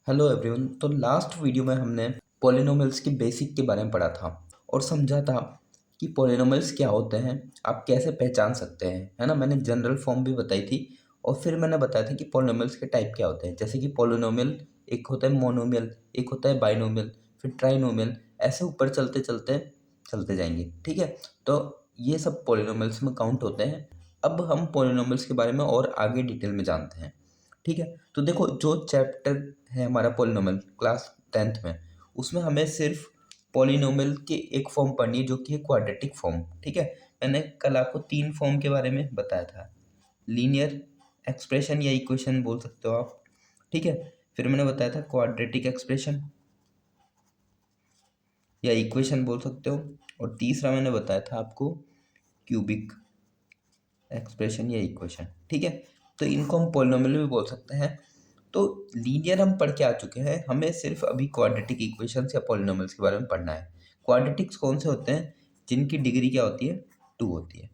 Hello everyone. तो last video में हमने पॉलिनोमियल्स की बेसिक के बारे में पढ़ा था और समझा था कि पॉलिनोमियल्स क्या होते हैं, आप कैसे पहचान सकते हैं, है ना। मैंने जनरल फॉर्म भी बताई थी और फिर मैंने बताया था कि पॉलिनोमियल्स के टाइप क्या होते हैं। जैसे कि पॉलिनोमियल एक होता है मोनोमियल, एक होता है बाइनोमियल, फिर ट्राइनोमियल, ऐसे ऊपर चलते चलते चलते जाएंगे। ठीक है, तो ये सब पॉलिनोमियल्स में काउंट होते हैं। अब हम पॉलिनोमियल्स के बारे में और आगे डिटेल में जानते हैं। ठीक है, तो देखो जो चैप्टर है हमारा पॉलिनोमियल क्लास 10th में, उसमें हमें सिर्फ पॉलिनोमियल के एक फॉर्म पढ़नी है जो कि है क्वाड्रेटिक फॉर्म। ठीक है, मैंने कल आपको 3 फॉर्म के बारे में बताया था। लीनियर एक्सप्रेशन या इक्वेशन बोल सकते हो आप। ठीक है, फिर मैंने बताया था क्वाड्रेटिक एक्सप्रेशन या इक्वेशन बोल सकते हो, और तीसरा मैंने बताया था आपको क्यूबिक एक्सप्रेशन या इक्वेशन। ठीक है, तो इनको हम पॉलिनोमियल भी बोल सकते हैं। तो लीनियर हम पढ़ के आ चुके हैं, हमें सिर्फ अभी क्वाड्रेटिक इक्वेशंस या पॉलिनोमियल्स के बारे में पढ़ना है। क्वाड्रेटिक्स कौन से होते हैं? जिनकी डिग्री क्या होती है? 2 होती है।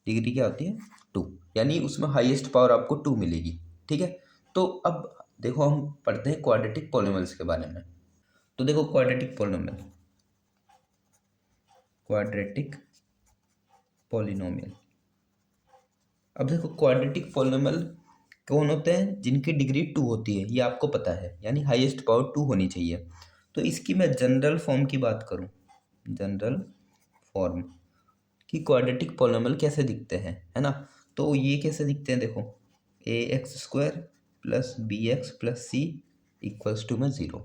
डिग्री क्या होती है? 2, यानी उसमें हाईएस्ट पावर आपको 2 मिलेगी। ठीक है, तो अब देखो हम पढ़ते हैं क्वाड्रेटिक पॉलिनोमियल्स के बारे में। तो देखो क्वाड्रेटिक पॉलिनोमियल, क्वाड्रेटिक पॉलिनोमियल। अब देखो क्वाड्रेटिक पॉलिनोमियल कौन होते हैं? जिनकी डिग्री 2 होती है, ये आपको पता है, यानी हाईएस्ट पावर 2 होनी चाहिए। तो इसकी मैं जनरल फॉर्म की बात करूं, जनरल फॉर्म कि क्वाड्रेटिक पॉलिनोमियल कैसे दिखते हैं, है ना। तो ये कैसे दिखते हैं? देखो, A X square plus B X plus C equals to में 0।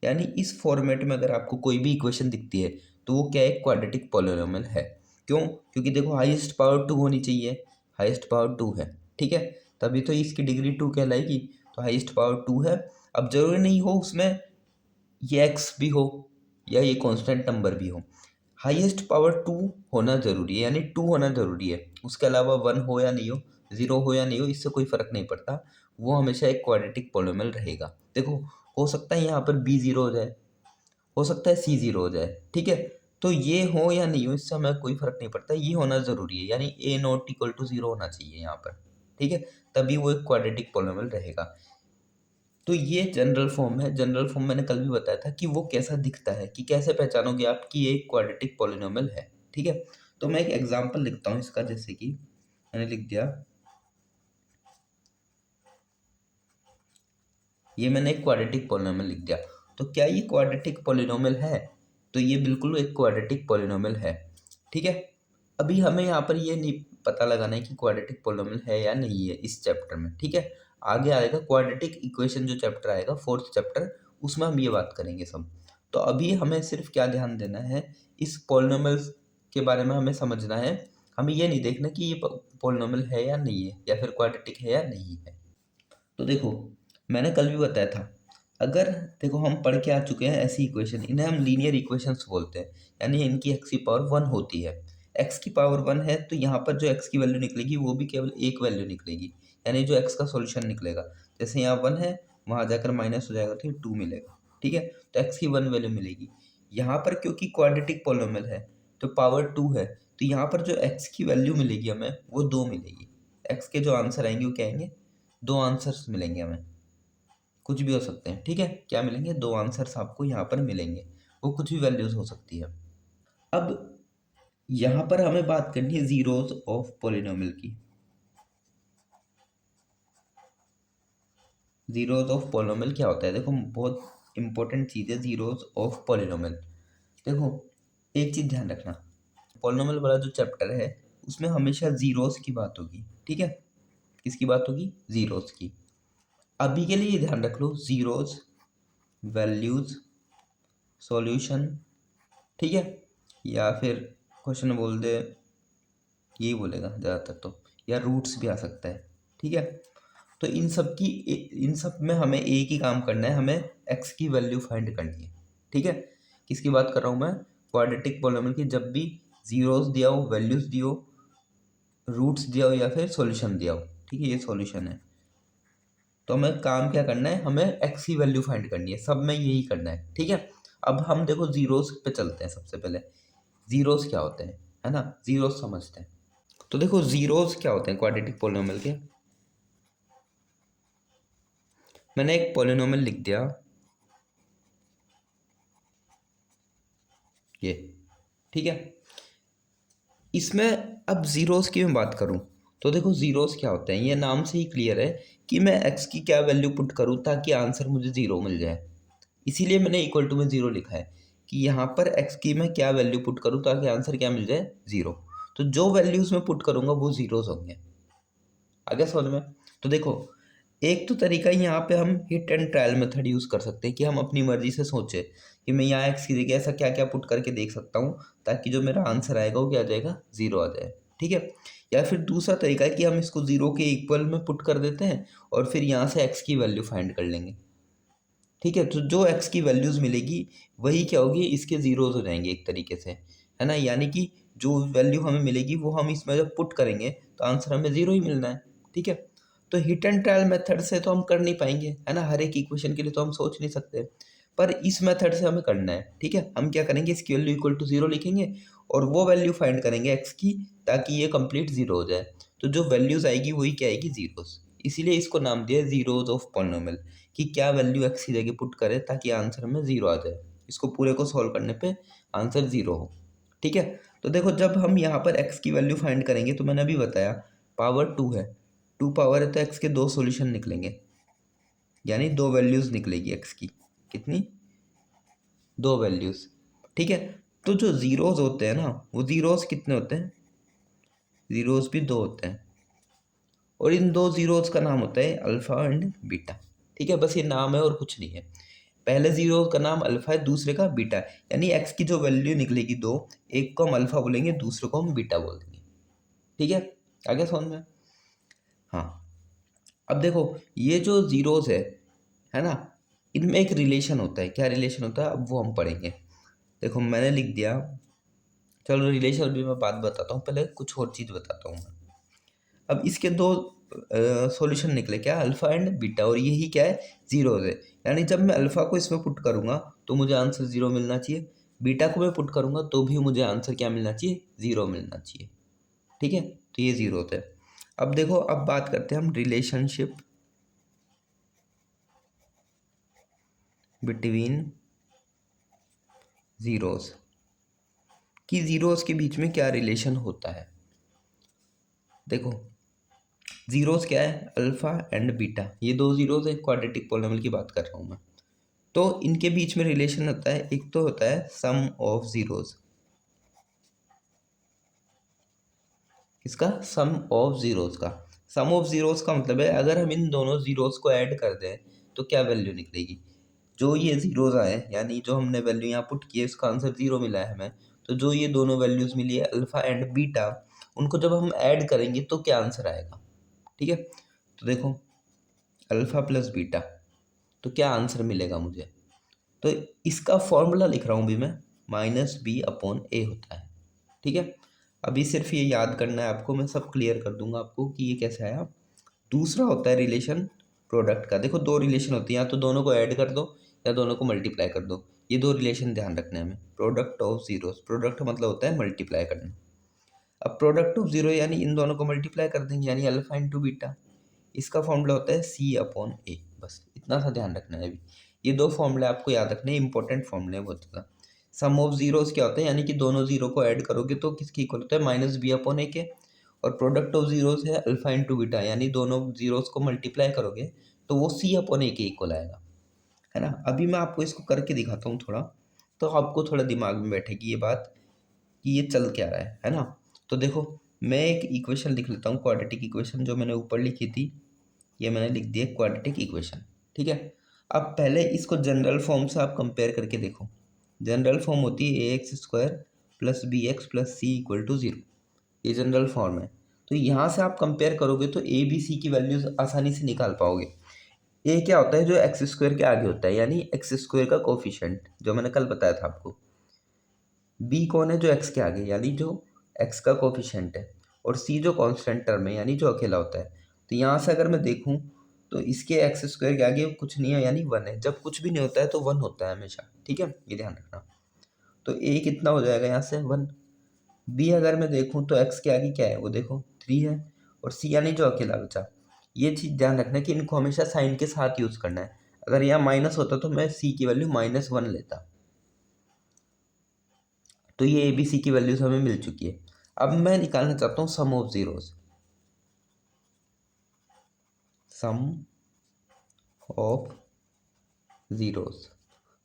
यानी इस फॉर्मेट में अगर आपको कोई भी इक्वेशन दिखती है तो वो क्या है? क्वाड्रेटिक पॉलिनोमियल है। क्यों? क्योंकि देखो हाईएस्ट पावर 2 होनी चाहिए, हाईएस्ट पावर 2 है। ठीक है, तभी तो इसकी डिग्री 2 कहलाएगी। तो हाईएस्ट पावर 2 है। अब जरूरी नहीं हो उसमें ये एक्स भी हो या ये कांस्टेंट नंबर भी हो, हाईएस्ट पावर 2 होना जरूरी है, यानी 2 होना जरूरी है। उसके अलावा 1 हो या नहीं हो, 0 हो या नहीं हो, इससे कोई फर्क नहीं पड़ता। वो हमेशा एक क्वाड्रेटिक पॉलिनोमियल रहेगा। देखो, हो सकता है यहाँ पर बी 0 हो जाए, हो सकता है सी 0 हो जाए। ठीक है, तो ये हो या नहीं हो इससे हमें कोई फर्क नहीं पड़ता, ये होना जरूरी है, यानी ए नॉट इक्वल टू 0 होना चाहिए यहाँ पर। ठीक है, तभी वो एक क्वाड्रेटिक पॉलिनोमियल रहेगा। तो ये जनरल फॉर्म है। जनरल फॉर्म मैंने कल भी बताया था कि वो कैसा दिखता है, कि कैसे पहचानोगे आप कि ये एक क्वाड्रेटिक पॉलिनोमियल है। ठीक है, तो मैं एक एग्जांपल लिखता हूँ इसका। जैसे कि मैंने लिख दिया, ये मैंने एक क्वाड्रेटिक पॉलिनोमियल लिख दिया। तो क्या ये क्वाड्रेटिक पॉलिनोमियल है? तो ये बिल्कुल एक क्वाड्रेटिक पॉलिनोमियल है। ठीक है, अभी हमें यहाँ पर ये नहीं पता लगाना है कि क्वाड्रेटिक पॉलिनोमियल है या नहीं है इस चैप्टर में। ठीक है, आगे आएगा क्वाड्रेटिक इक्वेशन, जो चैप्टर आएगा 4th चैप्टर, उसमें हम ये बात करेंगे सब। तो अभी हमें सिर्फ क्या ध्यान देना है, इस पॉलिनोमियल्स के बारे में हमें समझना है। हमें ये नहीं देखना कि ये पॉलिनोमियल है या नहीं है, या फिर क्वाड्रेटिक है या नहीं है। तो देखो, मैंने कल भी बताया था, अगर देखो हम पढ़ के आ चुके हैं ऐसी इक्वेशन, इन्हें हम लीनियर इक्वेशंस बोलते हैं, यानी इनकी एक्स की पावर 1 होती है। एक्स की पावर 1 है तो यहाँ पर जो एक्स की वैल्यू निकलेगी वो भी केवल एक वैल्यू निकलेगी, यानी जो एक्स का सॉल्यूशन निकलेगा। जैसे यहाँ 1 है, वहाँ जाकर माइनस हो जाएगा तो 2 मिलेगा। ठीक है, तो एक्स की 1 वैल्यू मिलेगी। यहाँ पर क्योंकि क्वाड्रेटिक पॉलिनोमियल है तो पावर 2 है, तो यहाँ पर जो एक्स की वैल्यू मिलेगी हमें वो 2 मिलेगी। एक्स के जो आंसर आएंगे वो क्या आएंगे? 2 आंसर्स मिलेंगे हमें, कुछ भी हो सकते हैं। ठीक है, क्या मिलेंगे? 2 आंसर्स आपको यहाँ पर मिलेंगे, वो कुछ भी वैल्यूज हो सकती है। अब यहाँ पर हमें बात करनी है जीरोस ऑफ पॉलिनोमियल की। जीरोस ऑफ पॉलिनोमियल क्या होता है? देखो, बहुत इंपॉर्टेंट चीज़ है जीरोस ऑफ पॉलिनोमियल। देखो, एक चीज़ ध्यान रखना, पॉलिनोमियल वाला जो चैप्टर है उसमें हमेशा जीरोस की बात होगी। ठीक है, किसकी बात होगी? जीरोस की। अभी के लिए ध्यान रख लो, जीरोस, वैल्यूज, सॉल्यूशन। ठीक है, या फिर क्वेश्चन बोल दे, यही बोलेगा ज़्यादातर तो, या रूट्स भी आ सकता है। ठीक है, तो इन सब में हमें एक ही काम करना है, हमें एक्स की वैल्यू फाइंड करनी है। ठीक है, किसकी बात कर रहा हूँ मैं? क्वाड्रेटिक पॉलिनोमियल की। जब भी जीरोस दिया हो, वैल्यूज दियो, रूट्स दिया हो, या फिर सॉल्यूशन दिया हो, ठीक है, ये सॉल्यूशन है, तो हमें काम क्या करना है? हमें एक्स की वैल्यू फाइंड करनी है। सब में यही करना है। ठीक है, अब हम देखो जीरोस पे चलते हैं। सबसे पहले जीरोस क्या होते हैं, है ना, जीरोस समझते हैं। तो देखो जीरोस क्या होते हैं क्वाड्रेटिक पॉलिनोमियल के। मैंने एक पॉलिनोमियल लिख दिया ये, ठीक है। इसमें अब ज़ीरोस की मैं बात करूं तो देखो ज़ीरोस क्या होते हैं, ये नाम से ही क्लियर है कि मैं एक्स की क्या वैल्यू पुट करूं ताकि आंसर मुझे ज़ीरो मिल जाए। इसीलिए मैंने इक्वल टू में ज़ीरो लिखा है कि यहाँ पर एक्स की मैं क्या वैल्यू पुट करूँ ताकि आंसर क्या मिल जाए, ज़ीरो। तो जो वैल्यूज़ मैं पुट करूँगा वो ज़ीरोज़ होंगे। आगे समझ में? तो देखो, एक तो तरीका यहाँ पे हम hit and trial method use कर सकते हैं कि हम अपनी मर्जी से सोचें कि मैं यहाँ एक्स की जगह ऐसा क्या क्या पुट करके देख सकता हूँ ताकि जो मेरा आंसर आएगा वो क्या आ जाएगा, ज़ीरो आ जाए, ठीक है। या फिर दूसरा तरीका है कि हम इसको ज़ीरो के इक्वल में पुट कर देते हैं और फिर यहाँ से एक्स की वैल्यू फाइंड कर लेंगे, ठीक है। तो जो एक्स की वैल्यूज़ मिलेगी वही क्या होगी, इसके ज़ीरोज़ हो जाएंगे एक तरीके से, है ना। यानी कि जो वैल्यू हमें मिलेगी वो हम इसमें जब पुट करेंगे तो आंसर हमें ज़ीरो ही मिलना है, ठीक है। तो हिट एंड ट्रायल मेथड से तो हम कर नहीं पाएंगे, है ना, हर एक इक्वेशन के लिए तो हम सोच नहीं सकते, पर इस मेथड से हमें करना है, ठीक है। हम क्या करेंगे, इसकी वैल्यू इक्वल टू ज़ीरो लिखेंगे और वो वैल्यू फाइंड करेंगे एक्स की ताकि ये कंप्लीट ज़ीरो हो जाए। तो जो वैल्यूज़ आएगी वही क्या आएगी, ज़ीरोज़। इसीलिए इसको नाम दिया ज़ीरोज़ ऑफ पॉलिनोमियल कि क्या वैल्यू एक्स की जगह पुट करें ताकि आंसर में ज़ीरो आ जाए। इसको पूरे को सॉल्व करने पे आंसर ज़ीरो हो, ठीक है। तो देखो, जब हम यहाँ पर एक्स की वैल्यू फाइंड करेंगे तो मैंने अभी बताया पावर टू है, टू पावर है तो एक्स के दो सॉल्यूशन निकलेंगे, यानी दो वैल्यूज़ निकलेगी एक्स की, कितनी, दो वैल्यूज़, ठीक है। तो जो ज़ीरोज़ होते हैं ना, वो ज़ीरोज़ कितने होते हैं, ज़ीरोज़ भी दो होते हैं और इन दो ज़ीरोज़ का नाम होता है अल्फ़ा एंड बीटा, ठीक है। बस ये नाम है और कुछ नहीं है। पहले ज़ीरो का नाम अल्फ़ा है, दूसरे का बीटा है, यानी एक्स की जो वैल्यू निकलेगी दो, एक को हम अल्फ़ा बोलेंगे, दूसरे को हम बीटा बोल देंगे, ठीक है। आगे समझ में? हाँ। अब देखो, ये जो ज़ीरोज़ है ना, इनमें एक रिलेशन होता है। क्या रिलेशन होता है, अब वो हम पढ़ेंगे। देखो मैंने लिख दिया, चलो रिलेशन भी मैं बात बताता हूँ, पहले कुछ और चीज़ बताता हूँ मैं। अब इसके दो सॉल्यूशन निकले, क्या, अल्फ़ा एंड बीटा, और यही क्या है, ज़ीरोज़ है। यानी जब मैं अल्फ़ा को इसमें पुट करूँगा तो मुझे आंसर ज़ीरो मिलना चाहिए, बीटा को मैं पुट करूँगा तो भी मुझे आंसर क्या मिलना चाहिए, ज़ीरो मिलना चाहिए, ठीक है। तो ये ज़ीरो होता है। अब देखो, अब बात करते हैं हम रिलेशनशिप बिटवीन ज़ीरोज़, कि ज़ीरोज़ के बीच में क्या रिलेशन होता है। देखो, ज़ीरोज़ क्या है, अल्फ़ा एंड बीटा, ये दो ज़ीरोज़ है, क्वाड्रेटिक पॉलिनोमियल की बात कर रहा हूँ मैं। तो इनके बीच में रिलेशन होता है, एक तो होता है सम ऑफ ज़ीरोज़, इसका सम ऑफ ज़ीरोज़ का, सम ऑफ ज़ीरोज़ का मतलब है अगर हम इन दोनों ज़ीरोज़ को ऐड कर दें तो क्या वैल्यू निकलेगी। जो ये ज़ीरोज़ आए, यानी जो हमने वैल्यू यहाँ पुट की है, इसका आंसर ज़ीरो मिला है हमें, तो जो ये दोनों वैल्यूज़ मिली है अल्फ़ा एंड बीटा, उनको जब हम ऐड करेंगे तो क्या आंसर आएगा, ठीक है। तो देखो, अल्फ़ा प्लस बीटा, तो क्या आंसर मिलेगा मुझे, तो इसका फॉर्मूला लिख रहा हूँ भी मैं, माइनस बी अपॉन ए होता है, ठीक है। अभी सिर्फ ये याद करना है आपको, मैं सब क्लियर कर दूंगा आपको कि ये कैसे आया। दूसरा होता है रिलेशन प्रोडक्ट का। देखो, दो रिलेशन होती है, या तो दोनों को ऐड कर दो या दोनों को मल्टीप्लाई कर दो। ये दो रिलेशन ध्यान रखने हैं हमें। प्रोडक्ट ऑफ जीरोस, प्रोडक्ट मतलब होता है मल्टीप्लाई करना। अब प्रोडक्ट ऑफ जीरो यानी इन दोनों को मल्टीप्लाई कर देंगे, यानी अल्फा इंटू बीटा। इसका फॉर्मूला होता है सी अपॉन ए, बस इतना सा ध्यान रखना है। अभी ये दो फॉर्मूले आपको याद रखने हैं, इंपॉर्टेंट फॉर्मूले हैं बहुत ज़्यादा। सम ऑफ जीरोस क्या होता है, यानी कि दोनों जीरो को ऐड करोगे तो किसकी इक्वल होता है, माइनस बी अपॉन ए के। और प्रोडक्ट ऑफ जीरोस है अल्फा इंटू बीटा, यानी दोनों जीरोस को मल्टीप्लाई करोगे तो वो सी अपॉन ए के इक्वल आएगा, है ना। अभी मैं आपको इसको करके दिखाता हूँ थोड़ा, तो आपको थोड़ा दिमाग में बैठेगी ये बात कि ये चल क्या रहा है ना। तो देखो, मैं एक इक्वेशन लिख लेता हूँ, क्वाड्रेटिक इक्वेशन जो मैंने ऊपर लिखी थी, ये मैंने लिख दिया क्वाड्रेटिक इक्वेशन, ठीक है। अब पहले इसको जनरल फॉर्म से आप कंपेयर करके देखो। जनरल फॉर्म होती है A X square plus B X plus C equal to zero, ये जनरल फॉर्म है। तो यहाँ से आप कंपेयर करोगे तो ए बी सी की वैल्यूज आसानी से निकाल पाओगे। ए क्या होता है, जो एक्स स्क्वायर के आगे होता है, यानी एक्स स्क्वायर का कोफिशिएंट, जो मैंने कल बताया था आपको। बी कौन है, जो एक्स के आगे, यानी जो एक्स का कोफिशिएंट है। और सी जो कांस्टेंट टर्म है, यानी जो अकेला होता है। तो यहाँ से अगर मैं देखूँ तो इसके एक्स स्क्वायर के आगे कुछ नहीं है, यानी वन है। जब कुछ भी नहीं होता है तो वन होता है हमेशा, ठीक है, ये ध्यान रखना। तो ए कितना हो जाएगा यहाँ से, वन। बी अगर मैं देखूँ तो एक्स के आगे क्या है, वो देखो थ्री है। और सी यानी जो अकेला बचा, ये चीज़ ध्यान रखना है कि इनको हमेशा साइन के साथ यूज़ करना है। अगर यहाँ माइनस होता तो मैं सी की वैल्यू -1 लेता। तो ये ए बी सी की वैल्यूज हमें मिल चुकी है। अब मैं निकालना चाहता हूँ sum of zeros. Sum of zeros,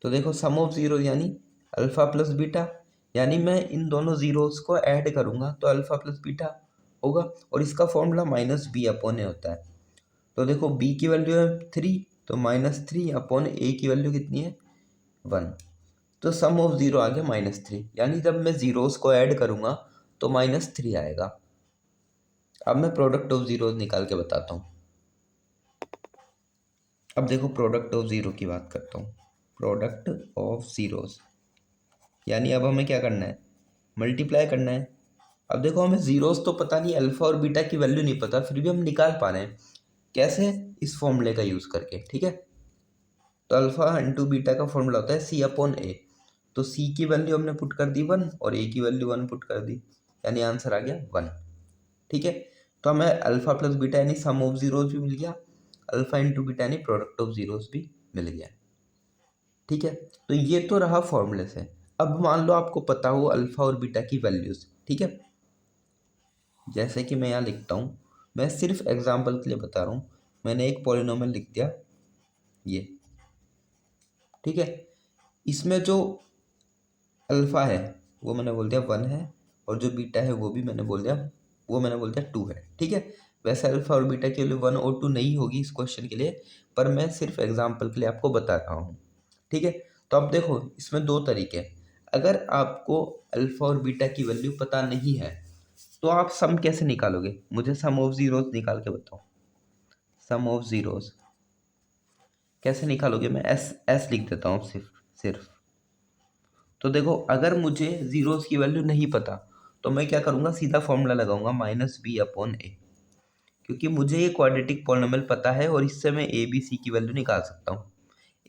तो देखो सम ऑफ ज़ीरो यानी अल्फ़ा प्लस बीटा, यानी मैं इन दोनों ज़ीरोज़ को ऐड करूँगा तो अल्फ़ा प्लस बीटा होगा, और इसका फॉर्मूला -b/a होता है। तो देखो b की वैल्यू है 3, तो -3/a की वैल्यू कितनी है 1। तो सम ऑफ ज़ीरो आ गया -3, यानी जब मैं ज़ीरोज़ को ऐड करूँगा तो -3 आएगा। अब मैं प्रोडक्ट ऑफ ज़ीरोज़ निकाल के बताता हूँ। अब देखो प्रोडक्ट ऑफ ज़ीरो की बात करता हूँ। प्रोडक्ट ऑफ ज़ीरोज़ यानी अब हमें क्या करना है, मल्टीप्लाई करना है। अब देखो हमें ज़ीरोज़ तो पता नहीं, अल्फ़ा और बीटा की वैल्यू नहीं पता, फिर भी हम निकाल पा रहे हैं। कैसे? इस फॉर्मूले का यूज़ करके, ठीक है। तो अल्फ़ा इंटू बीटा का फॉर्मूला होता है C/A। तो C की वैल्यू हमने पुट कर दी 1 और A की वैल्यू 1 पुट कर दी, यानी आंसर आ गया 1, ठीक है। तो हमें अल्फ़ा प्लस बीटा यानी सम ऑफ ज़ीरोज़ भी मिल गया, अल्फ़ा इंटू बीटा यानी प्रोडक्ट ऑफ ज़ीरोज़ भी मिल गया, ठीक है। तो ये तो रहा फॉर्मूले से। अब मान लो आपको पता हो अल्फ़ा और बीटा की वैल्यूज़, ठीक है। जैसे कि मैं यहाँ लिखता हूँ, मैं सिर्फ एग्जांपल के लिए बता रहा हूँ। मैंने एक पॉलिनोमियल लिख दिया ये, ठीक है। इसमें जो अल्फ़ा है वो मैंने बोल दिया 1 है, और जो बीटा है वो भी मैंने बोल दिया, वो मैंने बोल दिया 2 है, ठीक है। वैसे अल्फ़ा और बीटा के लिए 1 और 2 नहीं होगी इस क्वेश्चन के लिए, पर मैं सिर्फ एग्जांपल के लिए आपको बता रहा हूँ, ठीक है। तो अब देखो इसमें दो तरीके हैं। अगर आपको अल्फ़ा और बीटा की वैल्यू पता नहीं है तो आप सम कैसे निकालोगे? मुझे सम ऑफ ज़ीरोज़ निकाल के बताओ। सम ऑफ ज़ीरोज़ कैसे निकालोगे? मैं एस एस लिख देता हूँ सिर्फ सिर्फ। तो देखो अगर मुझे ज़ीरोज़ की वैल्यू नहीं पता तो मैं क्या करूँगा, सीधा फॉर्मूला लगाऊंगा -b/a, क्योंकि मुझे ये क्वाड्रेटिक पॉलिनोमियल पता है और इससे मैं ए बी सी की वैल्यू निकाल सकता हूँ।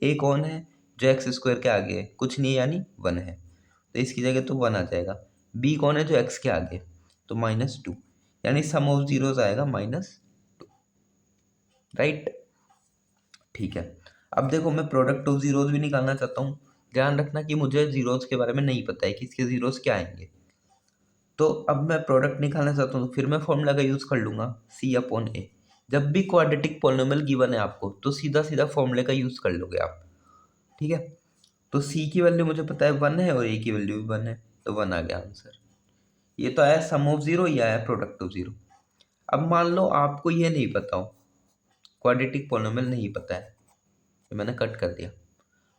ए कौन है? जो एक्स स्क्वायर के आगे है, कुछ नहीं है यानी 1 है, तो इसकी जगह तो 1 आ जाएगा। बी कौन है? जो एक्स के आगे, तो -2, यानी सम ऑफ ज़ीरोज़ आएगा -2, राइट, ठीक है। अब देखो मैं प्रोडक्ट ऑफ ज़ीरोज़ भी निकालना चाहता हूँ। ध्यान रखना कि मुझे ज़ीरोज़ के बारे में नहीं पता है कि इसके ज़ीरोज़ क्या आएंगे। तो अब मैं प्रोडक्ट निकालना चाहता हूँ, तो फिर मैं फॉर्मूला का यूज़ कर लूँगा C/A। जब भी क्वाड्रेटिक पॉलिनोमियल गिवन है आपको तो सीधा सीधा फॉर्मूले का यूज़ कर लोगे आप, ठीक है। तो C की वैल्यू मुझे पता है 1 है और A की वैल्यू भी 1 है, तो 1 आ गया आंसर। ये तो आया सम ऑफ ज़ीरो, ये आया प्रोडक्ट ऑफ ज़ीरो। अब मान लो आपको ये नहीं पता हो, क्वाड्रेटिक पॉलिनोमियल नहीं पता है, तो मैंने कट कर दिया।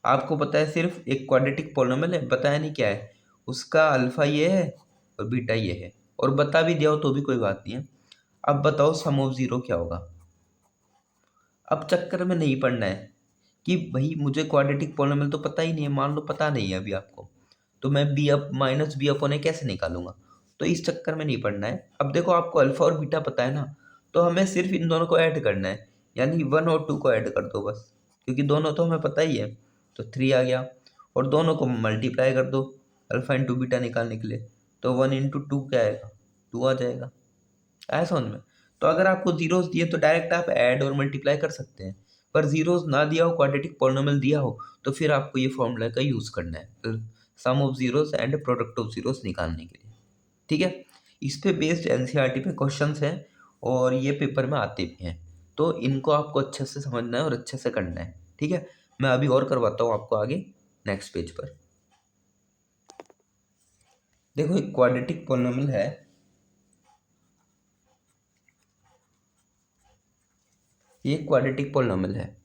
आपको पता है सिर्फ एक क्वाड्रेटिक पॉलिनोमियल है, बताया नहीं क्या है, उसका अल्फ़ा ये है और बीटा ये है, और बता भी दिया हो तो भी कोई बात नहीं है। अब बताओ सम ऑफ ज़ीरो क्या होगा। अब चक्कर में नहीं पड़ना है कि भाई मुझे क्वाड्रेटिक पॉलिनोमियल तो पता ही नहीं है, मान लो पता नहीं है अभी आपको, तो मैं -b/a कैसे निकालूंगा, तो इस चक्कर में नहीं पड़ना है। अब देखो आपको अल्फ़ा और बीटा पता है ना, तो हमें सिर्फ इन दोनों को ऐड करना है, यानी 1 और 2 को ऐड कर दो बस, क्योंकि दोनों तो हमें पता ही है, तो 3 आ गया। और दोनों को मल्टीप्लाई कर दो अल्फ़ा इंटू बीटा निकालने के लिए, तो 1 इंटू 2 क्या आएगा, 2 आ जाएगा। आया समझ में? तो अगर आपको ज़ीरोज़ दिए तो डायरेक्ट आप ऐड और मल्टीप्लाई कर सकते हैं, पर ज़ीरोज़ ना दिया हो, क्वाड्रेटिक पॉलिनोमियल दिया हो, तो फिर आपको ये फॉर्मूला का यूज़ करना है sum of zeros and product of zeros निकालने के लिए, ठीक है। इस पे बेस्ड एनसीईआरटी पे क्वेश्चंस हैं और ये पेपर में आते भी हैं, तो इनको आपको अच्छे से समझना है और अच्छे से करना है, ठीक है। मैं अभी और करवाता हूँ आपको आगे नेक्स्ट पेज पर। देखो एक क्वाड्रेटिक पॉलिनोमियल है, ये क्वाड्रेटिक पॉलिनोमियल है,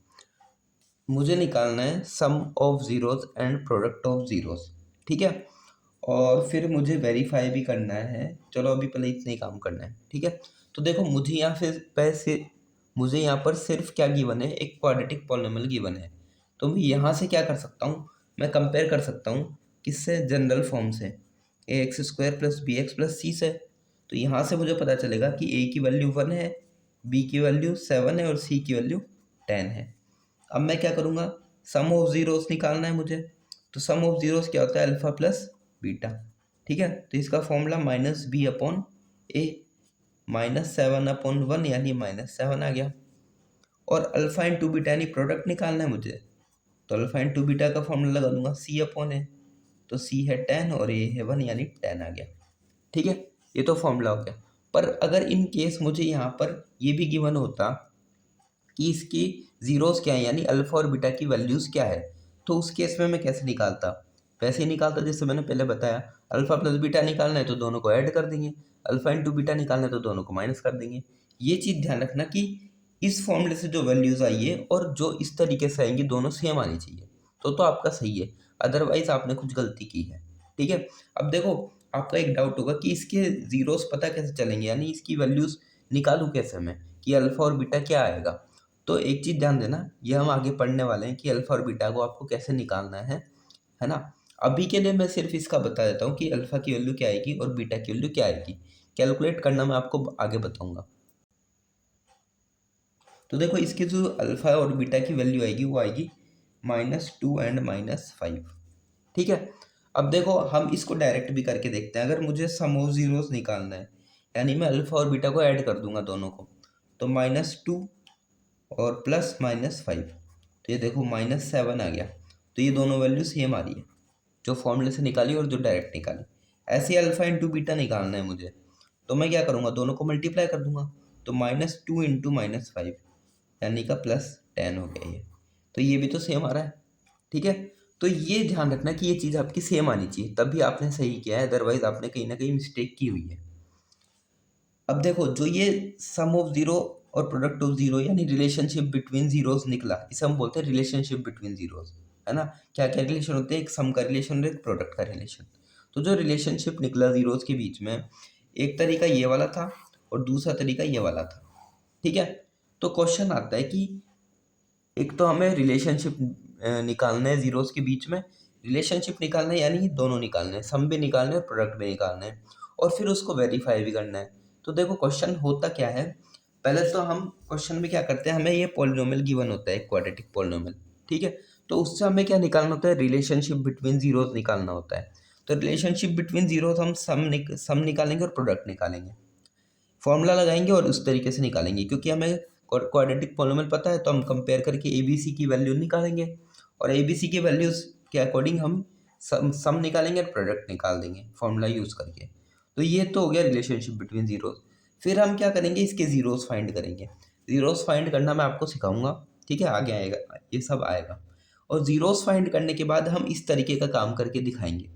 मुझे निकालना है sum of zeros and product of zeros, ठीक है। और फिर मुझे वेरीफाई भी करना है, चलो अभी पहले इतना ही काम करना है, ठीक है। तो देखो मुझे यहाँ फिर पैसे, मुझे यहाँ पर सिर्फ क्या गिवन है, एक क्वाड्रेटिक पॉलिनोमियल गिवन है, तो मैं यहाँ से क्या कर सकता हूँ, मैं कंपेयर कर सकता हूँ किससे, जनरल फॉर्म से, ax² plus bx plus c से। तो यहाँ से मुझे पता चलेगा कि a की वैल्यू 1 है, b की वैल्यू 7 है और c की वैल्यु 10 है। अब मैं क्या करूँगा, सम ऑफ ज़ीरोज़ निकालना है मुझे, तो सम ऑफ ज़ीरोज़ क्या होता है, अल्फ़ा प्लस बीटा, ठीक है। तो इसका फॉर्मूला -b/a, -7/1 यानी -7 आ गया। और अल्फा इंटू बीटा यानी प्रोडक्ट निकालना है मुझे, तो अल्फा इंटू बीटा का फॉर्मूला लगा दूंगा सी अपॉन ए, तो सी है 10 और ए है 1 यानी 10 आ गया। ठीक है, ये तो फॉर्मूला हो गया। पर अगर इन केस मुझे यहाँ पर ये भी गिवन होता कि इसकी जीरोस क्या है यानी अल्फा और बीटा की वैल्यूज़ क्या है, तो उस केस में मैं कैसे निकालता? वैसे ही निकालता जैसे मैंने पहले बताया, अल्फा प्लस बीटा निकालना है तो दोनों को ऐड कर देंगे, अल्फा इंटू बीटा निकालना है तो दोनों को माइनस कर देंगे। ये चीज़ ध्यान रखना कि इस फॉर्मूले से जो वैल्यूज़ आई है और जो इस तरीके से आएंगी दोनों सेम आनी चाहिए, तो आपका सही है, अदरवाइज आपने कुछ गलती की है। ठीक है, अब देखो आपका एक डाउट होगा कि इसके जीरोस पता कैसे चलेंगे, यानी इसकी वैल्यूज़ निकालूँ कैसे मैं कि अल्फा और बीटा क्या आएगा। तो एक चीज़ ध्यान देना, ये हम आगे पढ़ने वाले हैं कि अल्फा और बीटा को आपको कैसे निकालना है ना। अभी के लिए मैं सिर्फ इसका बता देता हूँ कि अल्फा की वैल्यू क्या आएगी और बीटा की वैल्यू क्या आएगी, कैलकुलेट करना मैं आपको आगे बताऊंगा। तो देखो इसकी जो अल्फा और बीटा की वैल्यू आएगी वो आएगी -2 एंड -5। ठीक है, अब देखो हम इसको डायरेक्ट भी करके देखते हैं। अगर मुझे सम ऑफ जीरोस निकालना है यानी मैं अल्फा और बीटा को ऐड कर दूंगा दोनों को, तो -2 और +-5, तो ये देखो -7 आ गया। तो ये दोनों वैल्यू सेम आ रही है, जो फॉर्मूले से निकाली और जो डायरेक्ट निकाली। ऐसे अल्फा इंटू बीटा निकालना है मुझे, तो मैं क्या करूँगा, दोनों को मल्टीप्लाई कर दूंगा, तो -2 इंटू -5 यानी का +10 हो गया ये, तो ये भी तो सेम आ रहा है। ठीक है, तो ये ध्यान रखना कि ये चीज़ आपकी सेम आनी चाहिए, तभी आपने सही किया है, अदरवाइज आपने कहीं ना कहीं मिस्टेक की हुई है। अब देखो जो ये सम ऑफ जीरो और प्रोडक्ट ऑफ जीरो यानी रिलेशनशिप बिटवीन जीरोस निकला, इसे हम बोलते हैं रिलेशनशिप बिटवीन जीरोस, है ना। क्या क्या रिलेशन होते हैं, एक सम का रिलेशन और एक प्रोडक्ट का रिलेशन। तो जो रिलेशनशिप निकला जीरोस के बीच में, एक तरीका ये वाला था और दूसरा तरीका ये वाला था। ठीक है, तो क्वेश्चन आता है कि एक तो हमें रिलेशनशिप निकालना है जीरोस के बीच में, रिलेशनशिप निकालना है यानी दोनों निकालने हैं, सम भी निकालना है और प्रोडक्ट भी निकालना है, और फिर उसको वेरीफाई भी करना है। तो देखो क्वेश्चन होता क्या है, पहले तो हम क्वेश्चन में क्या करते हैं, हमें ये पॉलिनोमियल गिवन होता है, क्वाड्रेटिक पॉलिनोमियल। ठीक है, तो उससे हमें क्या निकालना होता है, रिलेशनशिप बिटवीन जीरोस निकालना होता है। तो रिलेशनशिप बिटवीन जीरोस हम सम निकालेंगे और प्रोडक्ट निकालेंगे, फॉर्मूला लगाएंगे और उस तरीके से निकालेंगे, क्योंकि हमें क्वाड्रेटिक पॉलिनोमियल पता है, तो हम कंपेयर करके ए बी सी की वैल्यू निकालेंगे और ए बी सी की वैल्यूज के अकॉर्डिंग हम सम निकालेंगे और प्रोडक्ट निकाल देंगे फॉर्मूला यूज़ करके। तो ये तो हो गया रिलेशनशिप बिटवीन जीरोस। फिर हम क्या करेंगे, इसके जीरोस फाइंड करेंगे। जीरोस फाइंड करना मैं आपको सिखाऊंगा, ठीक है, आगे आएगा, ये सब आएगा। और जीरोस फाइंड करने के बाद हम इस तरीके का काम करके दिखाएंगे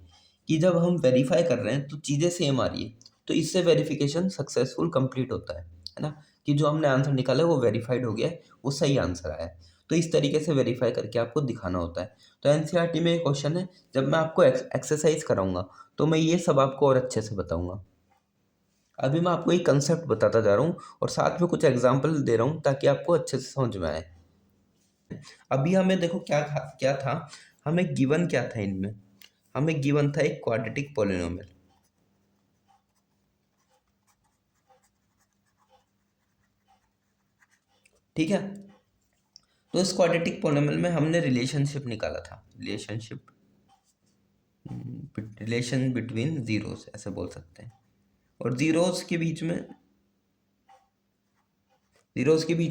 कि जब हम वेरीफाई कर रहे हैं तो चीज़ें सेम आ रही है, तो इससे वेरिफिकेशन सक्सेसफुल कंप्लीट होता है ना, कि जो हमने आंसर निकाला है वो वेरीफाइड हो गया है, वो सही आंसर आया है। तो इस तरीके से वेरीफाई करके आपको दिखाना होता है। तो एनसीईआरटी में एक क्वेश्चन है, जब मैं आपको एक्सरसाइज कराऊंगा तो मैं ये सब आपको और अच्छे से बताऊंगा। अभी मैं आपको एक कंसेप्ट बताता जा रहा हूँ और साथ में कुछ एग्जाम्पल दे रहा हूँ ताकि आपको अच्छे से समझ में आए। अभी हमें देखो क्या था, हमें गिवन क्या था इनमें, हमें गिवन था एक क्वाड्रेटिक पॉलिनोमियल। ठीक है, तो इस क्वाड्रेटिक पॉलिनोमियल में हमने रिलेशनशिप निकाला था, रिलेशन बिटवीन जीरोस ऐसे बोल सकते हैं। और जीरोस के बीच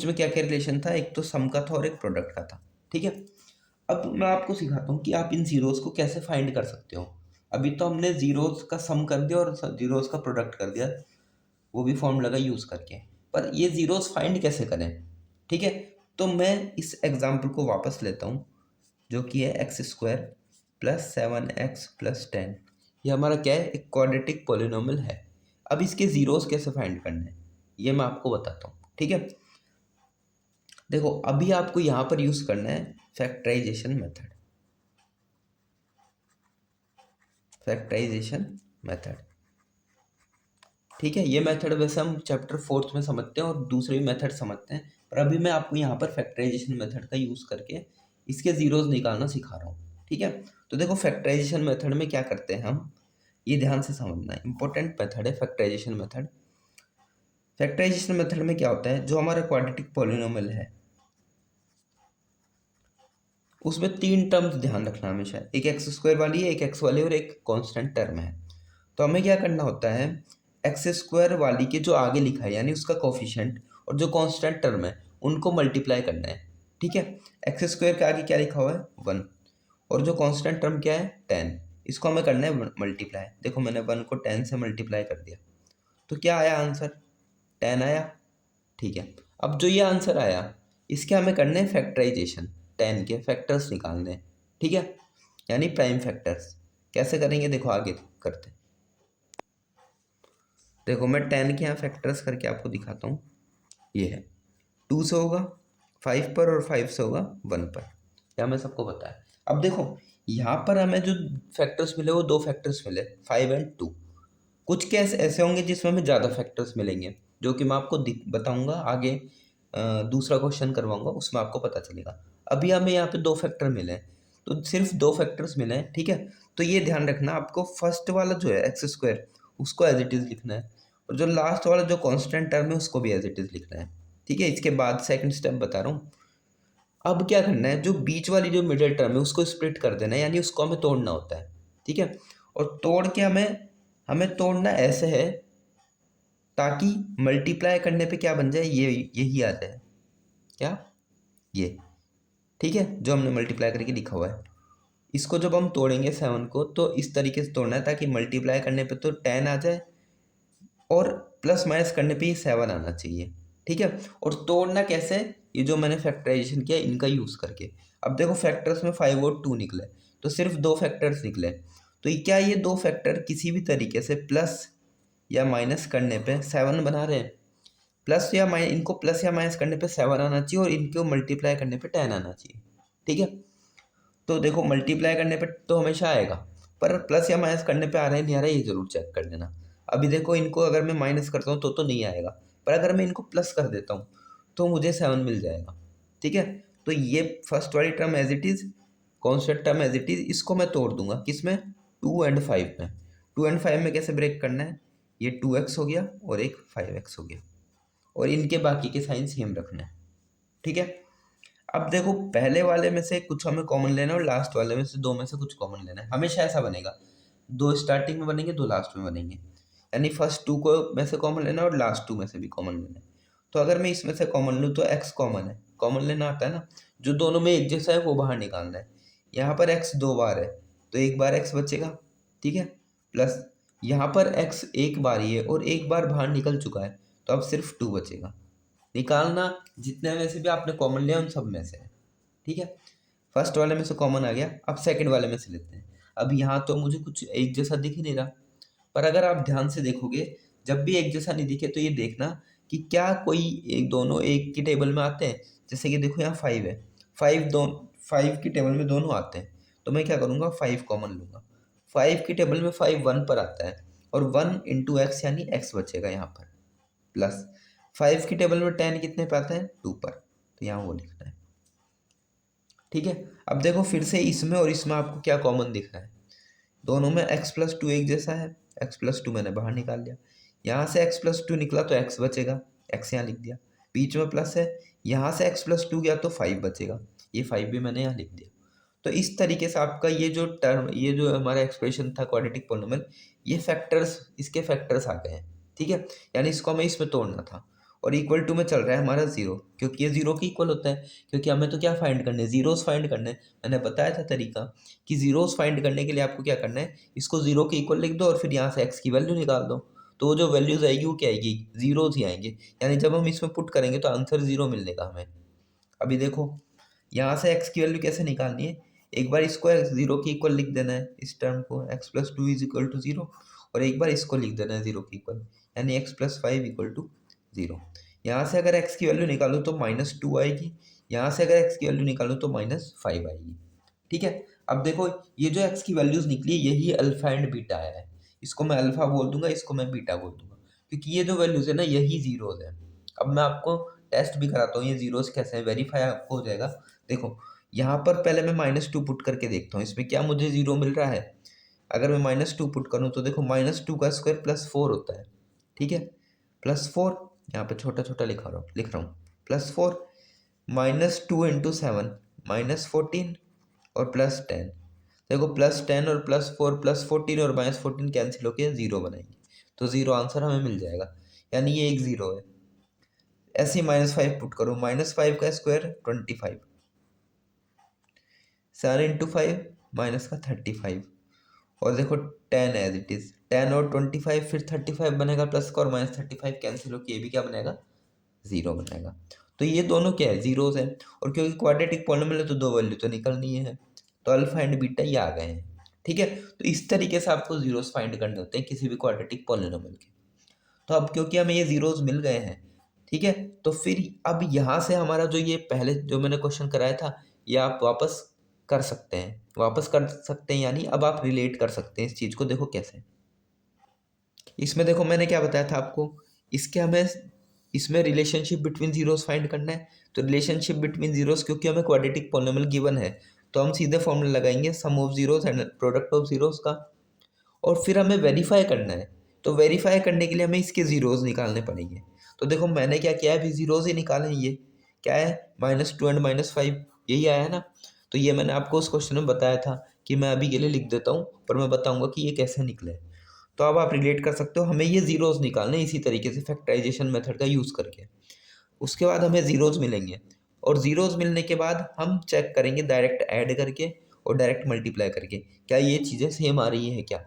में क्या क्या रिलेशन था, एक तो सम का था और एक प्रोडक्ट का था। ठीक है, अब मैं आपको सिखाता हूँ कि आप इन जीरोस को कैसे फाइंड कर सकते हो। अभी तो हमने जीरोस का सम कर दिया और जीरोस का प्रोडक्ट कर दिया, वो भी फॉर्मूला का यूज़ करके, पर ये जीरोस फाइंड कैसे करें। ठीक है, तो मैं इस एग्जाम्पल को वापस लेता हूँ, जो कि है x² + 7x + 10। ये हमारा क्या है, एक क्वाड्रेटिक पॉलिनोमियल है। अब इसके जीरोस कैसे फाइंड करने हैं ये मैं आपको बताता हूँ। ठीक है, देखो अभी आपको यहाँ पर यूज़ करना है फैक्टराइजेशन मेथड। ठीक है, ये मेथड वैसे हम चैप्टर 4th में समझते हैं और दूसरे भी मेथड समझते हैं, पर अभी मैं आपको यहाँ पर फैक्टराइजेशन मेथड का यूज़ करके इसके जीरोस निकालना सिखा रहा हूँ। ठीक है, तो देखो फैक्टराइजेशन मेथड में क्या करते हैं हम, ये ध्यान से समझना है, इंपॉर्टेंट मेथड है फैक्टराइजेशन मेथड। फैक्टराइजेशन मेथड में क्या होता है, जो हमारा क्वाड्रेटिक पॉलिनोमियल है उसमें 3 टर्म्स ध्यान रखना हमेशा, एक x² वाली है, एक x वाली और एक कांस्टेंट टर्म है। तो हमें क्या करना होता है, x² वाली के जो आगे लिखा है यानी उसका कोफिशिएंट और जो कांस्टेंट टर्म है उनको मल्टीप्लाई करना है। ठीक है, एक्स स्क्वायर के आगे क्या लिखा हुआ है 1, और जो कांस्टेंट टर्म क्या है 10, इसको हमें करना है मल्टीप्लाई। देखो मैंने 1 को 10 से मल्टीप्लाई कर दिया, तो क्या आया आंसर 10 आया। ठीक है, अब जो ये आंसर आया इसके हमें करने हैं फैक्टराइजेशन, 10 के फैक्टर्स निकालने हैं। ठीक है, यानी प्राइम फैक्टर्स। कैसे करेंगे देखो आगे करते हैं। देखो मैं 10 के यहाँ फैक्टर्स करके आपको दिखाता हूँ। ये है 2 से होगा 5 पर, और 5 से होगा 1 पर, यह हमें सबको पता है। अब देखो यहाँ पर हमें जो फैक्टर्स मिले वो 2 फैक्टर्स मिले 5 एंड 2। कुछ केस ऐसे होंगे जिसमें हमें ज़्यादा फैक्टर्स मिलेंगे, जो कि मैं आपको बताऊंगा आगे, दूसरा क्वेश्चन करवाऊंगा उसमें आपको पता चलेगा। अभी हमें यहाँ पे 2 फैक्टर मिले हैं, तो सिर्फ 2 फैक्टर्स मिले हैं। ठीक है, तो ये ध्यान रखना आपको, फर्स्ट वाला जो है एक्स स्क्वायर उसको एज इट इज़ लिखना है, और जो लास्ट वाला जो कॉन्स्टेंट टर्म है उसको भी एज इट इज़ लिखना है। ठीक है, इसके बाद सेकंड स्टेप बता रहा हूँ। अब क्या करना है, जो बीच वाली जो मिडिल टर्म है उसको स्प्लिट कर देना है, यानी उसको हमें तोड़ना होता है। ठीक है, और तोड़ के हमें हमें तोड़ना ऐसे है ताकि मल्टीप्लाई करने पे क्या बन जाए, ये यही आ जाए, क्या ये। ठीक है, जो हमने मल्टीप्लाई करके लिखा हुआ है, इसको जब हम तोड़ेंगे 7 को तो इस तरीके से तोड़ना है ताकि मल्टीप्लाई करने पे तो 10 आ जाए, और प्लस माइनस करने पे ये 7 आना चाहिए। ठीक है, और तोड़ना कैसे, ये जो मैंने फैक्टराइजेशन किया इनका यूज़ करके। अब देखो फैक्टर्स में 5 और 2 निकले, तो सिर्फ 2 फैक्टर्स निकले, तो ये क्या, ये 2 फैक्टर किसी भी तरीके से प्लस या माइनस करने पे 7 बना रहे हैं। प्लस या माइनस, इनको प्लस या माइनस करने पे 7 आना चाहिए, और इनको मल्टीप्लाई करने पे 10 आना चाहिए। ठीक है, तो देखो मल्टीप्लाई करने पे तो हमेशा आएगा, पर प्लस या माइनस करने पे आ रहा है नहीं आ रहा है ये जरूर चेक कर लेना। अभी देखो इनको अगर मैं माइनस करता हूँ तो नहीं आएगा, पर अगर मैं इनको प्लस कर देता हूँ तो मुझे 7 मिल जाएगा। ठीक है, तो ये फर्स्ट वाली term as it is, constant term as it is, इसको मैं तोड़ दूंगा किसमें, 2 एंड 5 में। 2 एंड 5 में कैसे ब्रेक करना है, ये 2x हो गया और एक 5x हो गया, और इनके बाकी के साइन सेम रखना है। ठीक है, अब देखो पहले वाले में से कुछ हमें कॉमन लेना है, और लास्ट वाले में से 2 में से कुछ कॉमन लेना है। हमेशा ऐसा बनेगा, 2 स्टार्टिंग में बनेंगे 2 लास्ट में बनेंगे, यानी फर्स्ट 2 को में से कॉमन लेना है और लास्ट 2 में से भी कॉमन लेना है। तो अगर मैं इसमें से कॉमन लूँ तो x कॉमन है, कॉमन लेना आता है ना, जो दोनों में एक जैसा है वो बाहर निकालना है। यहाँ पर x 2 बार है तो एक बार x बचेगा। ठीक है, प्लस यहाँ पर x एक बार ही है और एक बार बाहर निकल चुका है, तो अब सिर्फ 2 बचेगा। निकालना जितने में से भी आपने कॉमन लिया उन सब में से है। ठीक है, फर्स्ट वाले में से कॉमन आ गया, अब सेकंड वाले में से लेते हैं। अब यहाँ तो मुझे कुछ एक जैसा दिख ही नहीं रहा, पर अगर आप ध्यान से देखोगे जब भी एक जैसा नहीं दिखे तो ये देखना कि क्या कोई एक दोनों एक की टेबल में आते हैं। जैसे कि देखो यहाँ 5 है, 5 की टेबल में दोनों आते हैं, तो मैं क्या करूँगा 5 कॉमन लूँगा। 5 की टेबल में 5 1 पर आता है, और 1 इंटू एक्स यानी x बचेगा यहाँ पर, प्लस 5 की टेबल में 10 कितने पे आता है 2 पर, तो यहाँ वो लिखना है। ठीक है, अब देखो फिर से इसमें और इसमें आपको क्या कॉमन दिख रहा है, दोनों में x प्लस 2 एक जैसा है, x प्लस 2 मैंने बाहर निकाल लिया, यहाँ से x प्लस 2 निकला तो x बचेगा, x यहाँ लिख दिया, बीच में प्लस है, यहाँ से x प्लस 2 गया तो 5 बचेगा, ये 5 भी मैंने यहाँ लिख दिया। तो इस तरीके से आपका ये जो टर्म, ये जो हमारा एक्सप्रेशन था क्वाड्रेटिक पॉलिनोमियल, ये फैक्टर्स, इसके फैक्टर्स आ गए हैं। ठीक है, यानी इसको हमें इसमें तोड़ना था, और इक्वल टू में चल रहा है हमारा 0, क्योंकि ये 0 के इक्वल होता है, क्योंकि हमें तो क्या फाइंड करने हैं, जीरोस फाइंड करने हैं। मैंने बताया था तरीका कि जीरोस फाइंड करने के लिए आपको क्या करना है, इसको 0 के इक्वल लिख दो और फिर यहाँ से x की वैल्यू निकाल दो, तो वो जो वैल्यूज आएगी वो क्या आएगी, जीरोस ही आएंगे, यानी जब हम इसमें पुट करेंगे तो आंसर 0 मिलने का हमें। अभी देखो यहाँ से x की वैल्यू कैसे निकालनी है, एक बार इसको 0 के इक्वल लिख देना है, इस टर्म को x plus 2 is equal to 0, और एक बार इसको लिख देना है 0 के इक्वल, यानी x प्लस 5 इक्वल टू 0। यहाँ से अगर x की वैल्यू निकालूँ तो -2 आएगी, यहाँ से अगर x की वैल्यू निकालूँ तो -5 आएगी। ठीक है, अब देखो ये जो x की वैल्यूज निकली यही अल्फा एंड बीटा है, इसको मैं अल्फा बोल दूंगा, इसको मैं बीटा बोल दूंगा, क्योंकि ये जो वैल्यूज है ना यही जीरोज है। अब मैं आपको टेस्ट भी कराता हूँ ये जीरोस कैसे है, वेरीफाई आपको हो जाएगा। देखो यहाँ पर पहले मैं -2 पुट करके देखता हूँ इसमें क्या मुझे 0 मिल रहा है। अगर मैं -2 पुट करूँ तो देखो -2 का स्क्वायर +4 होता है। ठीक है, +4, यहाँ पे छोटा छोटा लिख रहा हूँ +4, -2 इंटू 7 -14 और +10। देखो +10 और +4 +14 और -14 कैंसिल होकर 0 बनाएंगे, तो 0 आंसर हमें मिल जाएगा, यानी ये एक 0 है। ऐसे ही -5 पुट करो, -5 का स्क्वायर 25, 7 × 5 माइनस का 35, और देखो 10 एज इट इज, 10 और 25 फिर 35 बनेगा प्लस का, और -35 कैंसिल होकर ये भी क्या बनेगा, 0 बनेगा। तो ये दोनों क्या है, जीरोस है, और क्योंकि क्वाड्रेटिक पॉलिनोमियल है तो दो वैल्यू तो निकलनी है, तो अल्फा एंड बीटा ये आ गए हैं। ठीक है, तो इस तरीके से आपको जीरोस फाइंड करने होते हैं किसी भी क्वाड्रेटिक पॉलिनोमियल के। तो अब क्योंकि हमें ये जीरोस मिल गए हैं, ठीक है, तो फिर अब यहाँ से हमारा जो ये पहले जो मैंने क्वेश्चन कराया था, ये आप वापस कर सकते हैं, यानी अब आप रिलेट कर सकते हैं इस चीज़ को। देखो कैसे, इसमें देखो मैंने क्या बताया था आपको, इसके हमें इसमें रिलेशनशिप बिटवीन जीरोस फाइंड करना है। तो रिलेशनशिप बिटवीन जीरोस, क्योंकि हमें क्वाड्रेटिक पॉलिनोमियल गिवन है, तो हम सीधे फॉर्मूला लगाएंगे sum of zeros and product of zeros का, और फिर हमें वेरीफाई करना है। तो वेरीफाई करने के लिए हमें इसके जीरोस निकालने पड़ेंगे। तो देखो मैंने क्या किया है, अभी जीरोस ही निकाले हैं। ये क्या है, -2 एंड -5, यही आया है ना। तो ये मैंने आपको उस क्वेश्चन में बताया था कि मैं अभी के लिए लिख देता हूँ, पर मैं बताऊँगा कि ये कैसे निकले। तो अब आप रिलेट कर सकते हो, हमें ये जीरोस निकालने इसी तरीके से फैक्टराइजेशन मेथड का यूज़ करके। उसके बाद हमें जीरोस मिलेंगे, और जीरोस मिलने के बाद हम चेक करेंगे डायरेक्ट ऐड करके और डायरेक्ट मल्टीप्लाई करके, क्या ये चीज़ें सेम आ रही है क्या।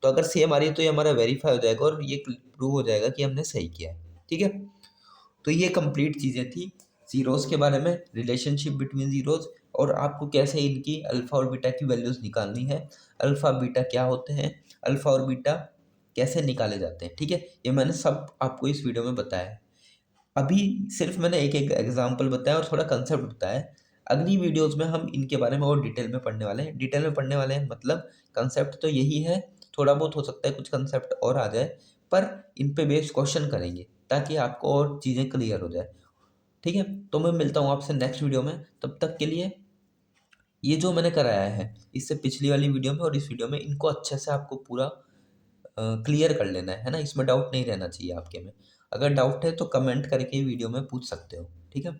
तो अगर सेम आ रही है तो ये हमारा वेरीफाई हो जाएगा और ये प्रूव हो जाएगा कि हमने सही किया है। ठीक है, तो ये कंप्लीट चीज़ें थी जीरोस के बारे में, रिलेशनशिप बिटवीन जीरोस, और आपको कैसे इनकी अल्फ़ा और बीटा की वैल्यूज़ निकालनी है, अल्फ़ा बीटा क्या होते हैं, अल्फ़ा और बीटा कैसे निकाले जाते हैं। ठीक है, ये मैंने सब आपको इस वीडियो में बताया है। अभी सिर्फ मैंने एक एक एग्जाम्पल बताया और थोड़ा कंसेप्ट बताया है। अगली वीडियोस में हम इनके बारे में और डिटेल में पढ़ने वाले हैं। डिटेल में पढ़ने वाले हैं मतलब कंसेप्ट तो यही है, थोड़ा बहुत हो सकता है कुछ कंसेप्ट और आ जाए, पर इन पे बेस्ड क्वेश्चन करेंगे ताकि आपको और चीज़ें क्लियर हो जाए। ठीक है, तो मैं मिलता हूँ आपसे नेक्स्ट वीडियो में। तब तक के लिए ये जो मैंने कराया है इससे पिछली वाली वीडियो में और इस वीडियो में, इनको अच्छे से आपको पूरा क्लियर कर लेना है ना, इसमें डाउट नहीं रहना चाहिए आपके में। अगर डाउट है तो कमेंट करके वीडियो में पूछ सकते हो। ठीक है।